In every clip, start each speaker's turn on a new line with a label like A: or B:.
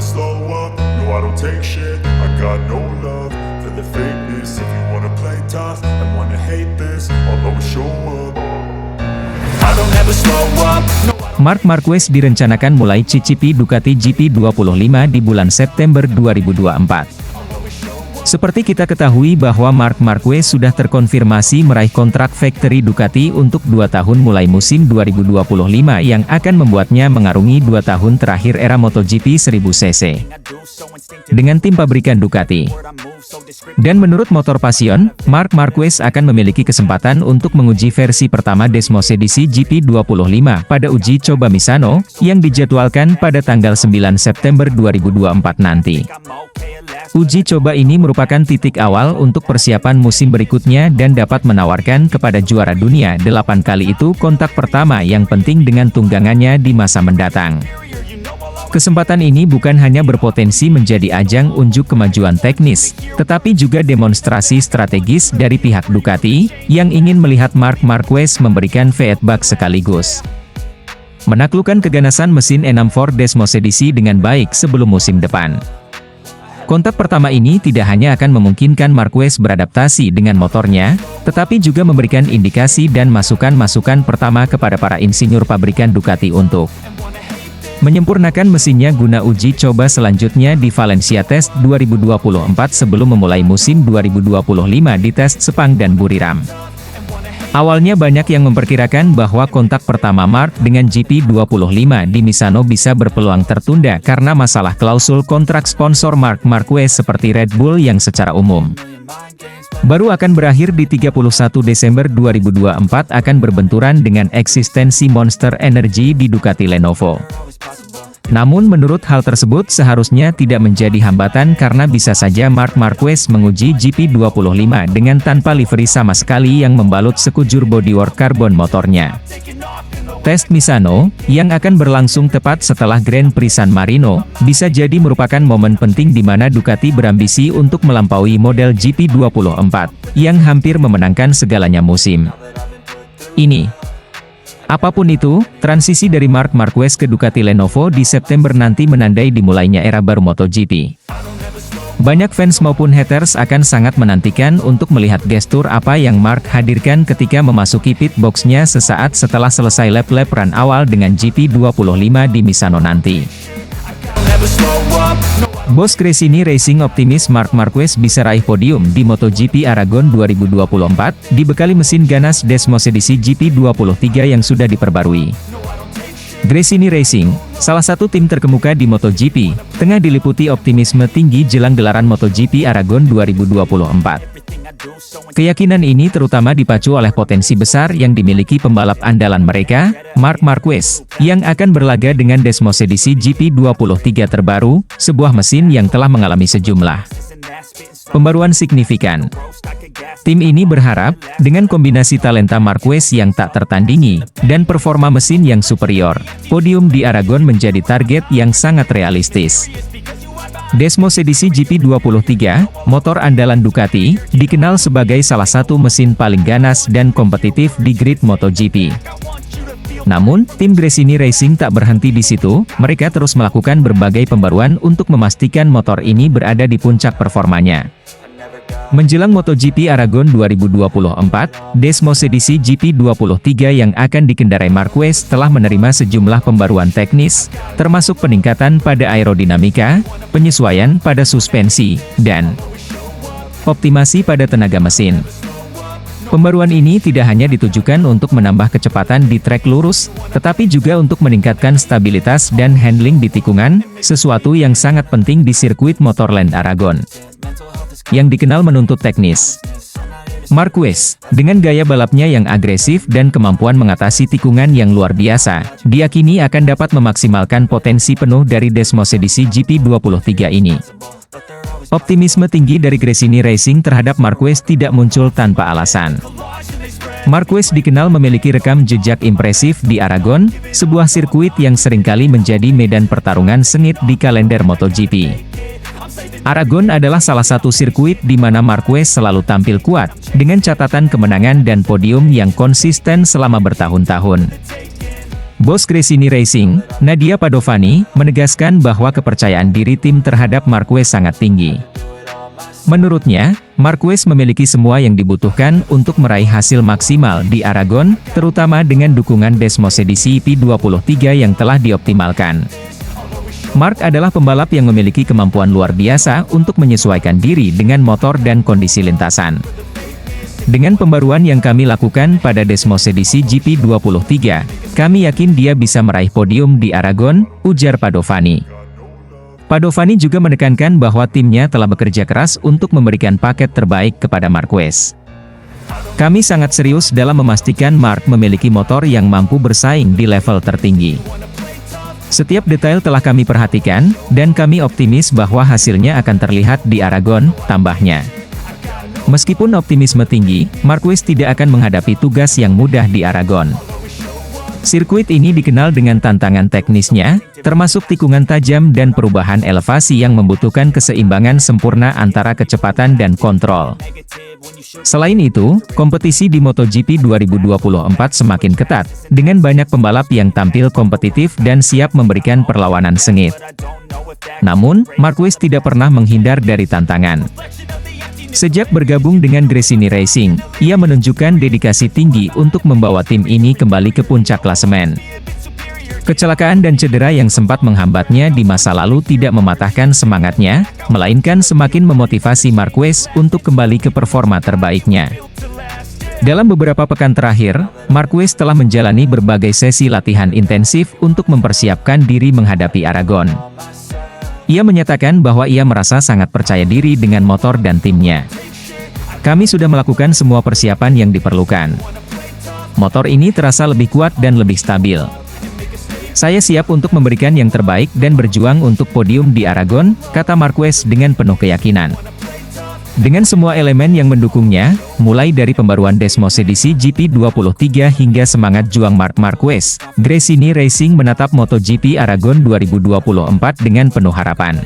A: slow up, no I don't take shit. I got no love for the fakeness. If you wanna play tough and wanna hate this, I'll always show up. I don't ever slow up, no.
B: Marc Marquez direncanakan mulai cicipi Ducati GP25 di bulan September 2024. Seperti kita ketahui bahwa Marc Marquez sudah terkonfirmasi meraih kontrak factory Ducati untuk 2 tahun mulai musim 2025 yang akan membuatnya mengarungi 2 tahun terakhir era MotoGP 1000cc dengan tim pabrikan Ducati. Dan menurut Motor Passion, Marc Marquez akan memiliki kesempatan untuk menguji versi pertama Desmosedici GP25 pada uji coba Misano, yang dijadwalkan pada tanggal 9 September 2024 nanti. Uji coba ini merupakan titik awal untuk persiapan musim berikutnya dan dapat menawarkan kepada juara dunia 8 kali itu kontak pertama yang penting dengan tunggangannya di masa mendatang. Kesempatan ini bukan hanya berpotensi menjadi ajang unjuk kemajuan teknis, tetapi juga demonstrasi strategis dari pihak Ducati, yang ingin melihat Marc Marquez memberikan feedback sekaligus menaklukkan keganasan mesin 6 Ford Desmosedici dengan baik sebelum musim depan. Kontak pertama ini tidak hanya akan memungkinkan Marquez beradaptasi dengan motornya, tetapi juga memberikan indikasi dan masukan-masukan pertama kepada para insinyur pabrikan Ducati untuk menyempurnakan mesinnya guna uji coba selanjutnya di Valencia Test 2024 sebelum memulai musim 2025 di tes Sepang dan Buriram. Awalnya banyak yang memperkirakan bahwa kontak pertama Marc dengan GP25 di Misano bisa berpeluang tertunda karena masalah klausul kontrak sponsor Marc Marquez seperti Red Bull yang secara umum baru akan berakhir di 31 Desember 2024 akan berbenturan dengan eksistensi Monster Energy di Ducati Lenovo. Namun menurut hal tersebut seharusnya tidak menjadi hambatan karena bisa saja Marc Marquez menguji GP25 dengan tanpa livery sama sekali yang membalut sekujur bodywork karbon motornya. Tes Misano, yang akan berlangsung tepat setelah Grand Prix San Marino, bisa jadi merupakan momen penting di mana Ducati berambisi untuk melampaui model GP24, yang hampir memenangkan segalanya musim ini. Apapun itu, transisi dari Marc Marquez ke Ducati Lenovo di September nanti menandai dimulainya era baru MotoGP. Banyak fans maupun haters akan sangat menantikan untuk melihat gestur apa yang Marc hadirkan ketika memasuki pit box-nya sesaat setelah selesai lap-lap run awal dengan GP25 di Misano nanti. Bos Gresini Racing optimis Marc Marquez bisa raih podium di MotoGP Aragon 2024, dibekali mesin ganas Desmosedici GP23 yang sudah diperbarui. Gresini Racing, salah satu tim terkemuka di MotoGP, tengah diliputi optimisme tinggi jelang gelaran MotoGP Aragon 2024. Keyakinan ini terutama dipacu oleh potensi besar yang dimiliki pembalap andalan mereka, Marc Marquez, yang akan berlaga dengan Desmosedici GP23 terbaru, sebuah mesin yang telah mengalami sejumlah pembaruan signifikan. Tim ini berharap, dengan kombinasi talenta Marquez yang tak tertandingi, dan performa mesin yang superior, podium di Aragon menjadi target yang sangat realistis. Desmosedici GP23, motor andalan Ducati, dikenal sebagai salah satu mesin paling ganas dan kompetitif di grid MotoGP. Namun, tim Gresini Racing tak berhenti di situ, mereka terus melakukan berbagai pembaruan untuk memastikan motor ini berada di puncak performanya. Menjelang MotoGP Aragon 2024, Desmosedici GP23 yang akan dikendarai Marquez telah menerima sejumlah pembaruan teknis, termasuk peningkatan pada aerodinamika, penyesuaian pada suspensi, dan optimasi pada tenaga mesin. Pembaruan ini tidak hanya ditujukan untuk menambah kecepatan di trek lurus, tetapi juga untuk meningkatkan stabilitas dan handling di tikungan, sesuatu yang sangat penting di sirkuit Motorland Aragon yang dikenal menuntut teknis. Marquez, dengan gaya balapnya yang agresif dan kemampuan mengatasi tikungan yang luar biasa, diyakini akan dapat memaksimalkan potensi penuh dari Desmosedici GP23 ini. Optimisme tinggi dari Gresini Racing terhadap Marquez tidak muncul tanpa alasan. Marquez dikenal memiliki rekam jejak impresif di Aragon, sebuah sirkuit yang seringkali menjadi medan pertarungan sengit di kalender MotoGP. Aragon adalah salah satu sirkuit di mana Marquez selalu tampil kuat, dengan catatan kemenangan dan podium yang konsisten selama bertahun-tahun. Bos Gresini Racing, Nadia Padovani, menegaskan bahwa kepercayaan diri tim terhadap Marquez sangat tinggi. Menurutnya, Marquez memiliki semua yang dibutuhkan untuk meraih hasil maksimal di Aragon, terutama dengan dukungan Desmosedici P23 yang telah dioptimalkan. Mark adalah pembalap yang memiliki kemampuan luar biasa untuk menyesuaikan diri dengan motor dan kondisi lintasan. Dengan pembaruan yang kami lakukan pada Desmosedici GP23, kami yakin dia bisa meraih podium di Aragon, ujar Padovani. Padovani juga menekankan bahwa timnya telah bekerja keras untuk memberikan paket terbaik kepada Marquez. Kami sangat serius dalam memastikan Mark memiliki motor yang mampu bersaing di level tertinggi. Setiap detail telah kami perhatikan, dan kami optimis bahwa hasilnya akan terlihat di Aragon, tambahnya. Meskipun optimisme tinggi, Marquez tidak akan menghadapi tugas yang mudah di Aragon. Sirkuit ini dikenal dengan tantangan teknisnya, termasuk tikungan tajam dan perubahan elevasi yang membutuhkan keseimbangan sempurna antara kecepatan dan kontrol. Selain itu, kompetisi di MotoGP 2024 semakin ketat, dengan banyak pembalap yang tampil kompetitif dan siap memberikan perlawanan sengit. Namun, Marquez tidak pernah menghindar dari tantangan. Sejak bergabung dengan Gresini Racing, ia menunjukkan dedikasi tinggi untuk membawa tim ini kembali ke puncak klasemen. Kecelakaan dan cedera yang sempat menghambatnya di masa lalu tidak mematahkan semangatnya, melainkan semakin memotivasi Marquez untuk kembali ke performa terbaiknya. Dalam beberapa pekan terakhir, Marquez telah menjalani berbagai sesi latihan intensif untuk mempersiapkan diri menghadapi Aragon. Ia menyatakan bahwa ia merasa sangat percaya diri dengan motor dan timnya. Kami sudah melakukan semua persiapan yang diperlukan. Motor ini terasa lebih kuat dan lebih stabil. Saya siap untuk memberikan yang terbaik dan berjuang untuk podium di Aragon, kata Marquez dengan penuh keyakinan. Dengan semua elemen yang mendukungnya, mulai dari pembaruan Desmosedici GP23 hingga semangat juang Marc Marquez, Gresini Racing menatap MotoGP Aragon 2024 dengan penuh harapan.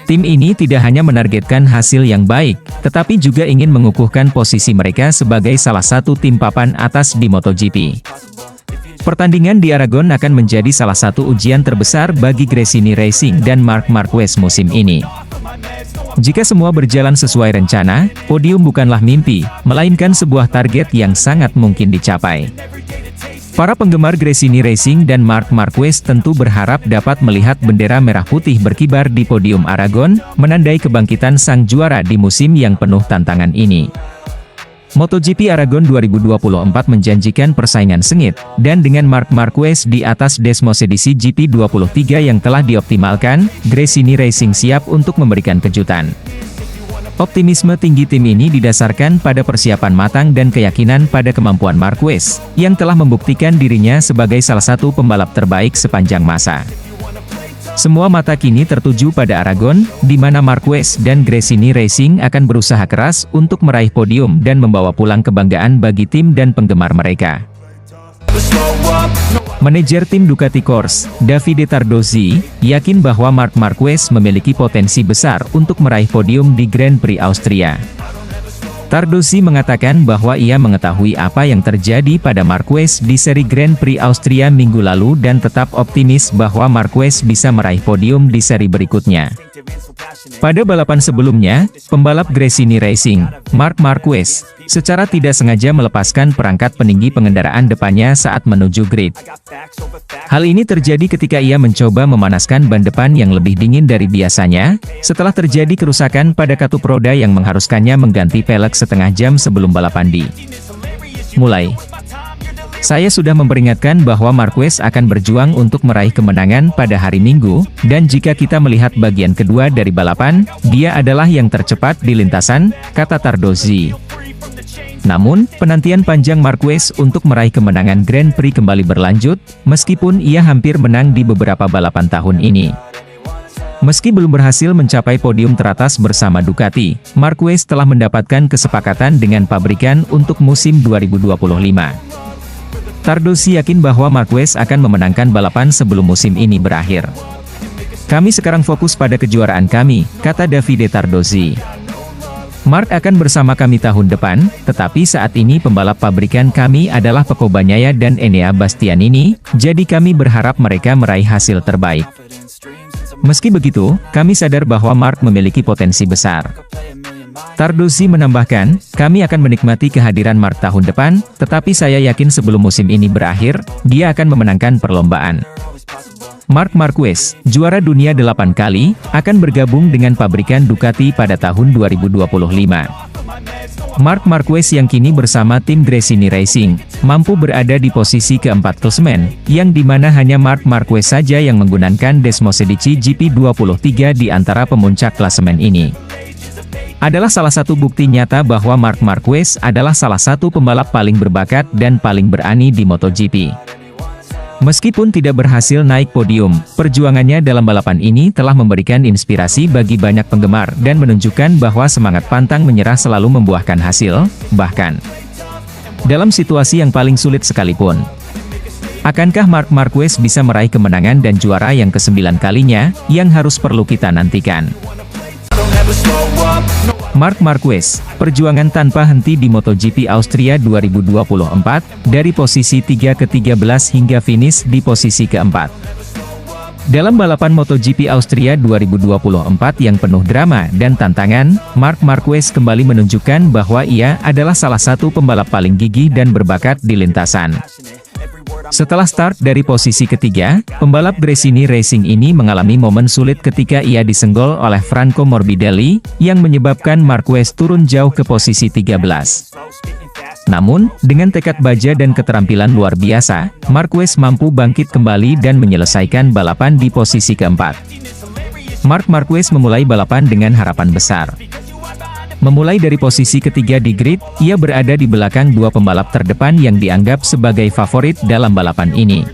B: Tim ini tidak hanya menargetkan hasil yang baik, tetapi juga ingin mengukuhkan posisi mereka sebagai salah satu tim papan atas di MotoGP. Pertandingan di Aragon akan menjadi salah satu ujian terbesar bagi Gresini Racing dan Marc Marquez musim ini. Jika semua berjalan sesuai rencana, podium bukanlah mimpi, melainkan sebuah target yang sangat mungkin dicapai. Para penggemar Gresini Racing dan Marc Marquez tentu berharap dapat melihat bendera merah putih berkibar di podium Aragon, menandai kebangkitan sang juara di musim yang penuh tantangan ini. MotoGP Aragon 2024 menjanjikan persaingan sengit, dan dengan Marc Marquez di atas Desmosedici GP23 yang telah dioptimalkan, Gresini Racing siap untuk memberikan kejutan. Optimisme tinggi tim ini didasarkan pada persiapan matang dan keyakinan pada kemampuan Marquez, yang telah membuktikan dirinya sebagai salah satu pembalap terbaik sepanjang masa. Semua mata kini tertuju pada Aragon, di mana Marquez dan Gresini Racing akan berusaha keras untuk meraih podium dan membawa pulang kebanggaan bagi tim dan penggemar mereka. Manajer tim Ducati Corse, Davide Tardozzi, yakin bahwa Marc Marquez memiliki potensi besar untuk meraih podium di Grand Prix Austria. Tardozzi mengatakan bahwa ia mengetahui apa yang terjadi pada Marquez di seri Grand Prix Austria minggu lalu dan tetap optimis bahwa Marquez bisa meraih podium di seri berikutnya. Pada balapan sebelumnya, pembalap Gresini Racing, Marc Marquez, secara tidak sengaja melepaskan perangkat peninggi pengendaraan depannya saat menuju grid. Hal ini terjadi ketika ia mencoba memanaskan ban depan yang lebih dingin dari biasanya, setelah terjadi kerusakan pada katup roda yang mengharuskannya mengganti pelek setengah jam sebelum balapan dimulai. Saya sudah memperingatkan bahwa Marquez akan berjuang untuk meraih kemenangan pada hari Minggu, dan jika kita melihat bagian kedua dari balapan, dia adalah yang tercepat di lintasan, kata Tardozzi. Namun, penantian panjang Marquez untuk meraih kemenangan Grand Prix kembali berlanjut, meskipun ia hampir menang di beberapa balapan tahun ini. Meski belum berhasil mencapai podium teratas bersama Ducati, Marquez telah mendapatkan kesepakatan dengan pabrikan untuk musim 2025. Tardozzi yakin bahwa Marquez akan memenangkan balapan sebelum musim ini berakhir. Kami sekarang fokus pada kejuaraan kami, kata Davide Tardozzi. Mark akan bersama kami tahun depan, tetapi saat ini pembalap pabrikan kami adalah Pecco Bagnaia dan Enea Bastianini, jadi kami berharap mereka meraih hasil terbaik. Meski begitu, kami sadar bahwa Mark memiliki potensi besar. Tardozzi menambahkan, kami akan menikmati kehadiran Mark tahun depan, tetapi saya yakin sebelum musim ini berakhir, dia akan memenangkan perlombaan. Marc Marquez, juara dunia 8 kali, akan bergabung dengan pabrikan Ducati pada tahun 2025. Marc Marquez yang kini bersama tim Gresini Racing, mampu berada di posisi keempat klasemen, yang dimana hanya Marc Marquez saja yang menggunakan Desmosedici GP23 di antara pemuncak klasemen ini. Adalah salah satu bukti nyata bahwa Marc Marquez adalah salah satu pembalap paling berbakat dan paling berani di MotoGP. Meskipun tidak berhasil naik podium, perjuangannya dalam balapan ini telah memberikan inspirasi bagi banyak penggemar dan menunjukkan bahwa semangat pantang menyerah selalu membuahkan hasil, bahkan dalam situasi yang paling sulit sekalipun. Akankah Marc Marquez bisa meraih kemenangan dan juara yang ke-9 kalinya, yang harus perlu kita nantikan? Marc Marquez, perjuangan tanpa henti di MotoGP Austria 2024, dari posisi 3 ke 13 hingga finish di posisi keempat. Dalam balapan MotoGP Austria 2024 yang penuh drama dan tantangan, Marc Marquez kembali menunjukkan bahwa ia adalah salah satu pembalap paling gigih dan berbakat di lintasan. Setelah start dari posisi ketiga, pembalap Gresini Racing ini mengalami momen sulit ketika ia disenggol oleh Franco Morbidelli, yang menyebabkan Marquez turun jauh ke posisi 13. Namun, dengan tekad baja dan keterampilan luar biasa, Marquez mampu bangkit kembali dan menyelesaikan balapan di posisi keempat. Marc Marquez memulai balapan dengan harapan besar. Memulai dari posisi ketiga di grid, ia berada di belakang dua pembalap terdepan yang dianggap sebagai favorit dalam balapan ini.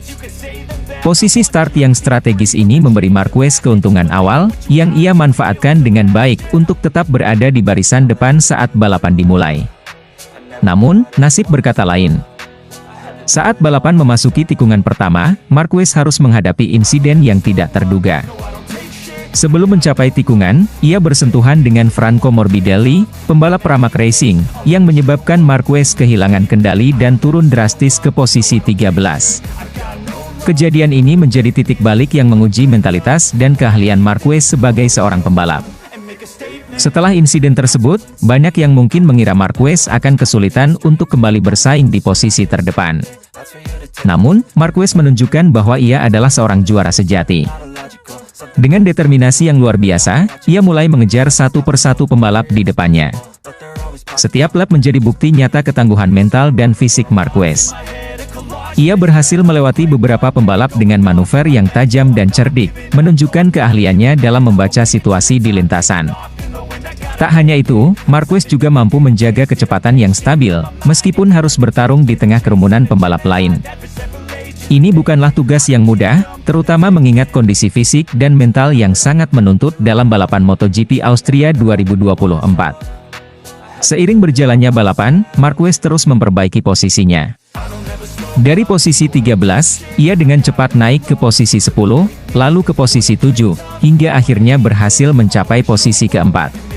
B: Posisi start yang strategis ini memberi Marquez keuntungan awal, yang ia manfaatkan dengan baik untuk tetap berada di barisan depan saat balapan dimulai. Namun, nasib berkata lain. Saat balapan memasuki tikungan pertama, Marquez harus menghadapi insiden yang tidak terduga. Sebelum mencapai tikungan, ia bersentuhan dengan Franco Morbidelli, pembalap Pramac Racing, yang menyebabkan Marquez kehilangan kendali dan turun drastis ke posisi 13. Kejadian ini menjadi titik balik yang menguji mentalitas dan keahlian Marquez sebagai seorang pembalap. Setelah insiden tersebut, banyak yang mungkin mengira Marquez akan kesulitan untuk kembali bersaing di posisi terdepan. Namun, Marquez menunjukkan bahwa ia adalah seorang juara sejati. Dengan determinasi yang luar biasa, ia mulai mengejar satu persatu pembalap di depannya. Setiap lap menjadi bukti nyata ketangguhan mental dan fisik Marquez. Ia berhasil melewati beberapa pembalap dengan manuver yang tajam dan cerdik, menunjukkan keahliannya dalam membaca situasi di lintasan. Tak hanya itu, Marquez juga mampu menjaga kecepatan yang stabil, meskipun harus bertarung di tengah kerumunan pembalap lain. Ini bukanlah tugas yang mudah, terutama mengingat kondisi fisik dan mental yang sangat menuntut dalam balapan MotoGP Austria 2024. Seiring berjalannya balapan, Marquez terus memperbaiki posisinya. Dari posisi 13, ia dengan cepat naik ke posisi 10, lalu ke posisi 7, hingga akhirnya berhasil mencapai posisi keempat.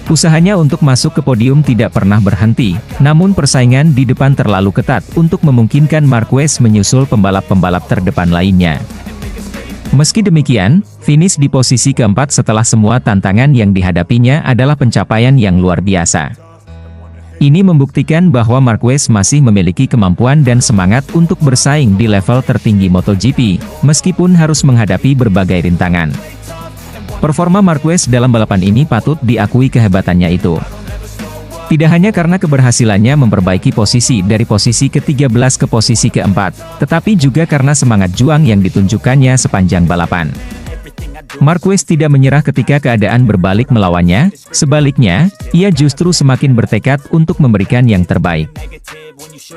B: Usahanya untuk masuk ke podium tidak pernah berhenti, namun persaingan di depan terlalu ketat untuk memungkinkan Marquez menyusul pembalap-pembalap terdepan lainnya. Meski demikian, finish di posisi keempat setelah semua tantangan yang dihadapinya adalah pencapaian yang luar biasa. Ini membuktikan bahwa Marquez masih memiliki kemampuan dan semangat untuk bersaing di level tertinggi MotoGP, meskipun harus menghadapi berbagai rintangan. Performa Marquez dalam balapan ini patut diakui kehebatannya itu. Tidak hanya karena keberhasilannya memperbaiki posisi dari posisi ke-13 ke posisi ke-4, tetapi juga karena semangat juang yang ditunjukkannya sepanjang balapan. Marquez tidak menyerah ketika keadaan berbalik melawannya, sebaliknya, ia justru semakin bertekad untuk memberikan yang terbaik.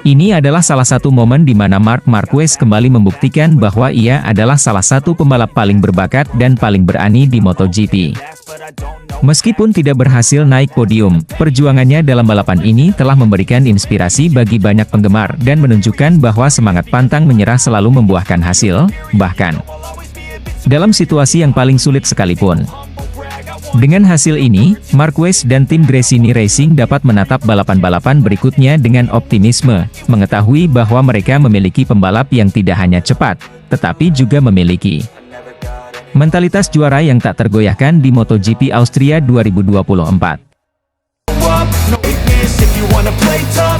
B: Ini adalah salah satu momen di mana Marc Marquez kembali membuktikan bahwa ia adalah salah satu pembalap paling berbakat dan paling berani di MotoGP. Meskipun tidak berhasil naik podium, perjuangannya dalam balapan ini telah memberikan inspirasi bagi banyak penggemar dan menunjukkan bahwa semangat pantang menyerah selalu membuahkan hasil, bahkan dalam situasi yang paling sulit sekalipun. Dengan hasil ini, Marquez dan tim Gresini Racing dapat menatap balapan-balapan berikutnya dengan optimisme, mengetahui bahwa mereka memiliki pembalap yang tidak hanya cepat, tetapi juga memiliki mentalitas juara yang tak tergoyahkan di MotoGP Austria 2024.
A: If you wanna play tough,